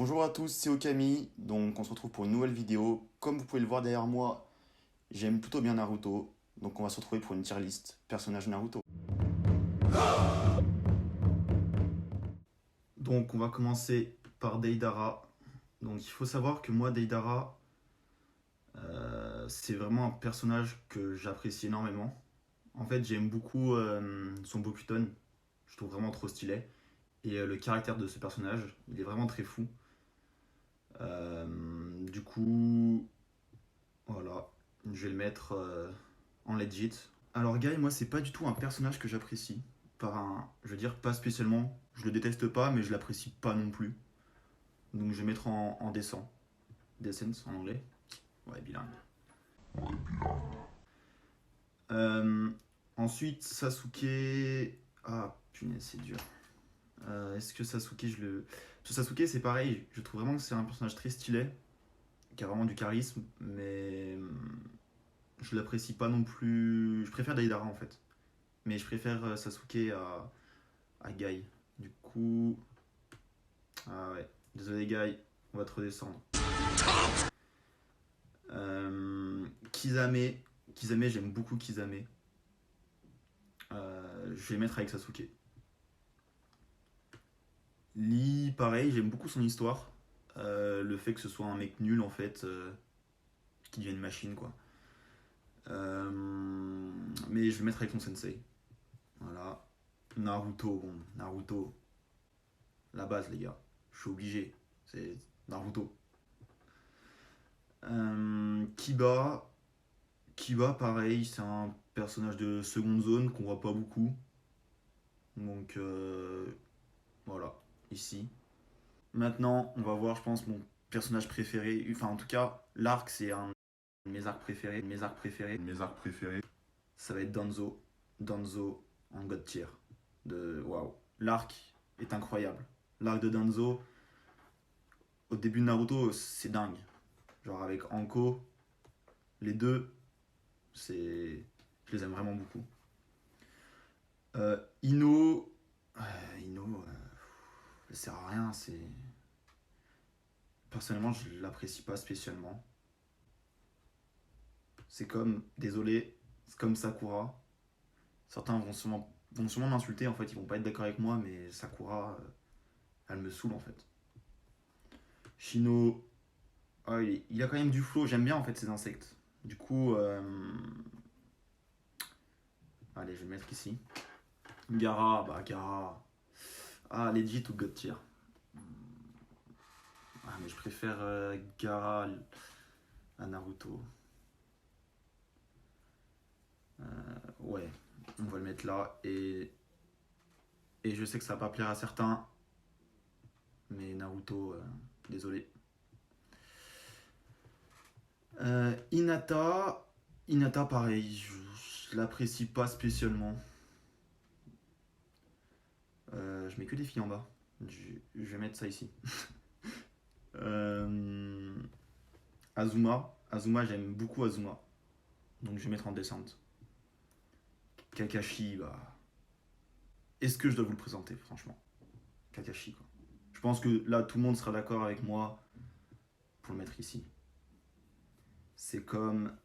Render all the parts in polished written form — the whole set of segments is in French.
Bonjour à tous, c'est Okami, donc on se retrouve pour une nouvelle vidéo. Comme vous pouvez le voir derrière moi, j'aime plutôt bien Naruto, donc on va se retrouver pour une tier list personnage Naruto. Donc on va commencer par Deidara. Donc il faut savoir que moi Deidara, c'est vraiment un personnage que j'apprécie énormément. En fait j'aime beaucoup son Bokuton, je trouve vraiment trop stylé. Et le caractère de ce personnage, il est vraiment très fou. Du coup, voilà, je vais le mettre en legit. Alors Guy, moi c'est pas du tout un personnage que j'apprécie. Je veux dire pas spécialement. Je le déteste pas, mais je l'apprécie pas non plus. Donc je vais mettre en décent. Decent en anglais. Ouais, bilingue. Euh, Ensuite, Sasuke. Ah, punaise, c'est dur. Est-ce que Sasuke, je le. Parce que Sasuke, c'est pareil. Je trouve vraiment que c'est un personnage très stylé. Qui a vraiment du charisme. Mais. Je l'apprécie pas non plus. Je préfère Deidara en fait. Mais je préfère Sasuke à Guy. Du coup. Ah ouais. Désolé, Guy. On va te redescendre. Kizame. Kizame, j'aime beaucoup Kizame. Je vais mettre avec Sasuke. Lee, pareil, j'aime beaucoup son histoire. Le fait que ce soit un mec nul en fait. Qui devient une machine quoi. Mais je vais le mettre avec son sensei. Voilà. Naruto, bon, Naruto. La base, les gars. Je suis obligé. C'est Naruto. Kiba. Kiba, pareil, c'est un personnage de seconde zone qu'on voit pas beaucoup. Donc, voilà, ici. Maintenant, on va voir, je pense, mon personnage préféré. Enfin, en tout cas, l'arc, c'est un de mes arcs préférés. Ça va être Danzo. Danzo en God tier. Waouh. L'arc est incroyable. L'arc de Danzo, au début de Naruto, c'est dingue. Genre avec Anko, les deux, c'est. Je les aime vraiment beaucoup. Ino. Ino, ça sert à rien, c'est. Personnellement, je l'apprécie pas spécialement. C'est comme, désolé, c'est comme Sakura. Certains vont sûrement m'insulter, en fait, ils vont pas être d'accord avec moi, mais Sakura, elle me saoule en fait. Shino, ah, il a quand même du flow, j'aime bien en fait ces insectes. Du coup, allez, je vais le mettre ici. Gara, bah Gara. Ah, legit ou God tier. Ah, mais je préfère Gara à Naruto. Ouais, on va le mettre là. Et je sais que ça va pas plaire à certains, mais Naruto, désolé. Hinata, Hinata pareil, je l'apprécie pas spécialement. Je mets que des filles en bas. Je vais mettre ça ici. Euh, Azuma, Azuma j'aime beaucoup Azuma, donc je vais mettre en descente. Kakashi, bah, est-ce que je dois vous le présenter franchement? Kakashi quoi. Je pense que là tout le monde sera d'accord avec moi pour le mettre ici. C'est comme.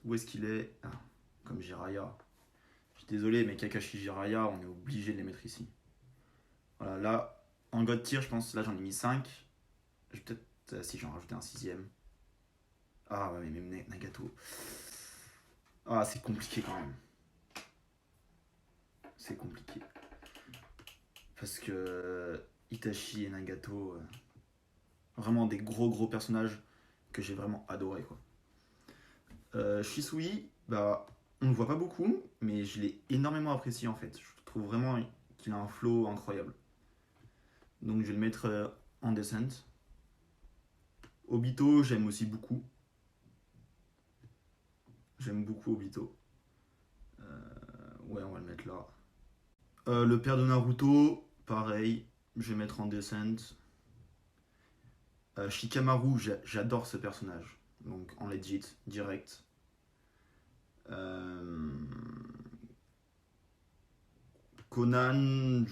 Où est-ce qu'il est, ah, comme Jiraiya. Je suis désolé, mais Kakashi Jiraiya, on est obligé de les mettre ici. Voilà, là, en God tier, je pense, là j'en ai mis 5. Je vais peut-être. Si j'en rajoutais un sixième. Ah ouais, mais même Nagato. Ah, c'est compliqué quand même. C'est compliqué. Parce que Itachi et Nagato, vraiment des gros gros personnages que j'ai vraiment adoré quoi. Shisui, bah, on le voit pas beaucoup, mais je l'ai énormément apprécié en fait. Je trouve vraiment qu'il a un flow incroyable. Donc je vais le mettre en descent. Obito, j'aime aussi beaucoup. J'aime beaucoup Obito. Ouais, on va le mettre là. Le père de Naruto, pareil, je vais mettre en descent. Shikamaru, j'adore ce personnage. Donc en legit, direct. Conan,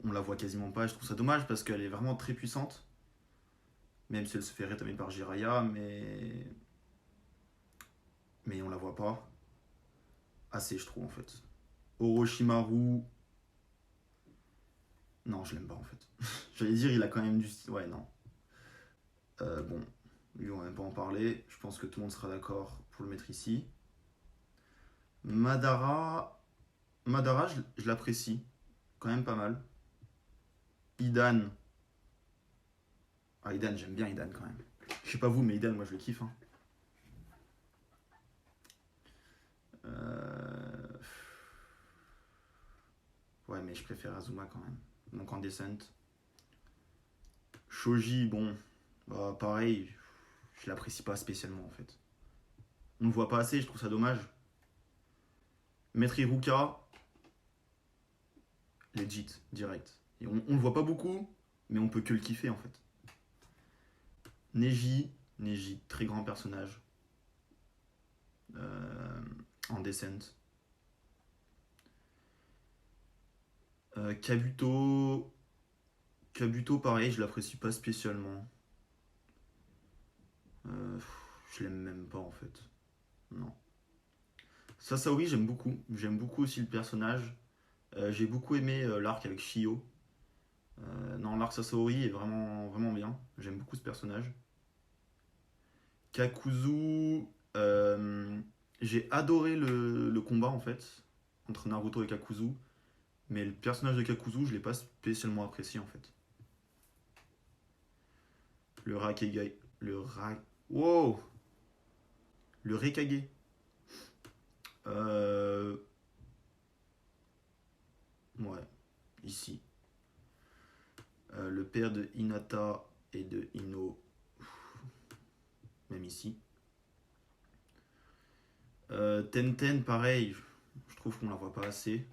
on la voit quasiment pas. Je trouve ça dommage parce qu'elle est vraiment très puissante. Même si elle se fait rétamer par Jiraiya, mais on la voit pas assez, je trouve en fait. Orochimaru, non, je l'aime pas en fait. J'allais dire, il a quand même du. Ouais, non. Bon, lui, on va même pas en parler. Je pense que tout le monde sera d'accord pour le mettre ici. Madara, Madara, je l'apprécie quand même pas mal. Idan, ah, Idan, j'aime bien Idan quand même. Je sais pas vous, mais Idan, moi je le kiffe. Hein. Euh, Ouais, mais je préfère Azuma quand même. Donc en descent. Shoji, bon, bah pareil, je l'apprécie pas spécialement en fait. On le voit pas assez, je trouve ça dommage. Maître Iruka, legit, direct. Et on le voit pas beaucoup, mais on peut que le kiffer en fait. Neji, très grand personnage. Euh, en descent. Kabuto, pareil, je l'apprécie pas spécialement. Euh, je l'aime même pas en fait. Non. Sasaori, j'aime beaucoup. J'aime beaucoup aussi le personnage. J'ai beaucoup aimé l'arc avec Shio. Non, l'arc Sasaori est vraiment, vraiment bien. J'aime beaucoup ce personnage. Kakuzu, j'ai adoré le combat en fait entre Naruto et Kakuzu, mais le personnage de Kakuzu, je l'ai pas spécialement apprécié en fait. Le Rakegai, le Ra, wow, le Rekage. Euh, ouais, ici. Le père de Hinata et de Ino, même ici. Tenten, pareil, je trouve qu'on la voit pas assez.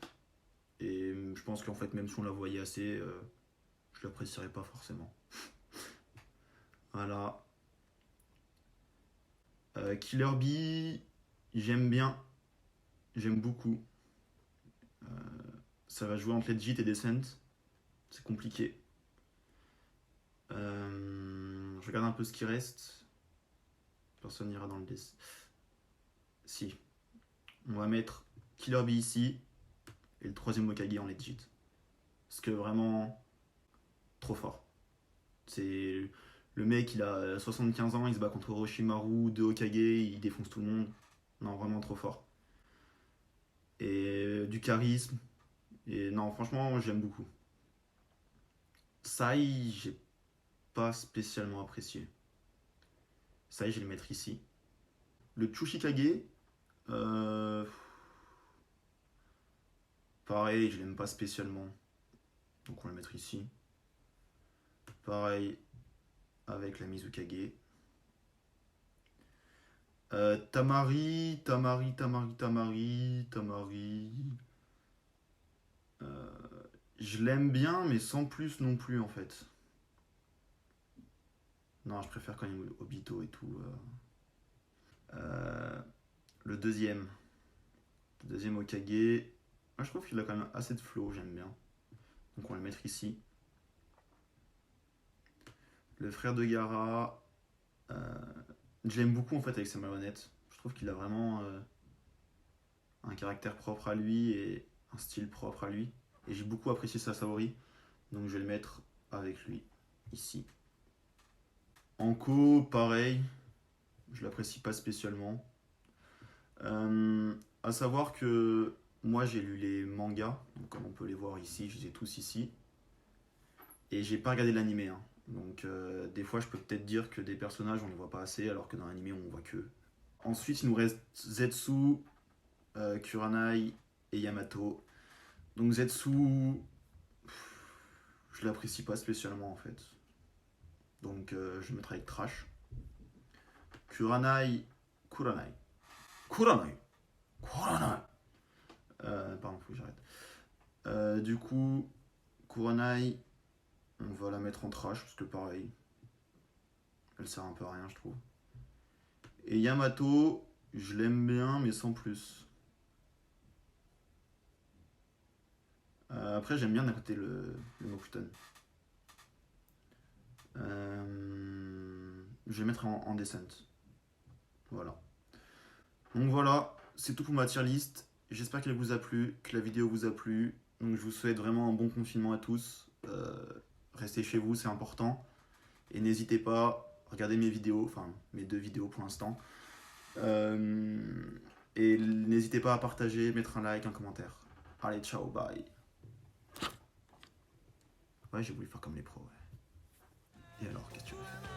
Et je pense qu'en fait, même si on la voyait assez, je l'apprécierais pas forcément. Voilà. Killer Bee, j'aime bien. J'aime beaucoup. Euh, Ça va jouer entre Legit et Descent. C'est compliqué. Je regarde un peu ce qui reste. Personne n'ira dans le Descent. Si. On va mettre Killer Bee ici. Et le troisième Hokage en Legit. Parce que vraiment, trop fort. C'est le mec, il a 75 ans, il se bat contre Orochimaru, deux Hokage, il défonce tout le monde. Non, vraiment trop fort. Et du charisme. Et non, franchement, j'aime beaucoup. Sai, j'ai pas spécialement apprécié. Sai, je vais le mettre ici. Le Tsushikage, euh, pareil, je l'aime pas spécialement. Donc on va le mettre ici. Pareil avec la Mizukage. Tamari. Euh, je l'aime bien, mais sans plus non plus en fait. Non, je préfère quand il est Obito et tout. Euh, le deuxième. Le deuxième Hokage. Moi je trouve qu'il a quand même assez de flow, j'aime bien. Donc on va le mettre ici. Le frère de Gaara. Je l'aime beaucoup en fait avec sa marionnette. Je trouve qu'il a vraiment un caractère propre à lui et un style propre à lui. Et j'ai beaucoup apprécié sa Saori. Donc je vais le mettre avec lui, ici. Anko, pareil. Je l'apprécie pas spécialement. À savoir que moi j'ai lu les mangas, donc comme on peut les voir ici, je les ai tous ici. Et j'ai pas regardé l'animé. Hein. Donc des fois je peux peut-être dire que des personnages on les voit pas assez alors que dans l'animé on voit que. Ensuite il nous reste Zetsu, Kuranai et Yamato. Donc Zetsu, je l'apprécie pas spécialement en fait. Donc je vais mettre avec Trash. Kuranai. Kuranai. Kuranai. Kuranai. Pardon, faut que j'arrête. Du coup, Kuranai, on va la mettre en trash parce que pareil, elle sert un peu à rien, je trouve. Et Yamato, je l'aime bien, mais sans plus. Après, j'aime bien d'un côté le Mokuton. Je vais mettre en descent. Voilà. Donc voilà, c'est tout pour ma tier list. J'espère qu'elle vous a plu, que la vidéo vous a plu. Donc je vous souhaite vraiment un bon confinement à tous. Restez chez vous, c'est important. Et n'hésitez pas, regardez mes vidéos, enfin mes 2 vidéos pour l'instant. Et n'hésitez pas à partager, mettre un like, un commentaire. Allez, ciao, bye. Ouais, j'ai voulu faire comme les pros, ouais. Et alors, qu'est-ce que tu veux faire?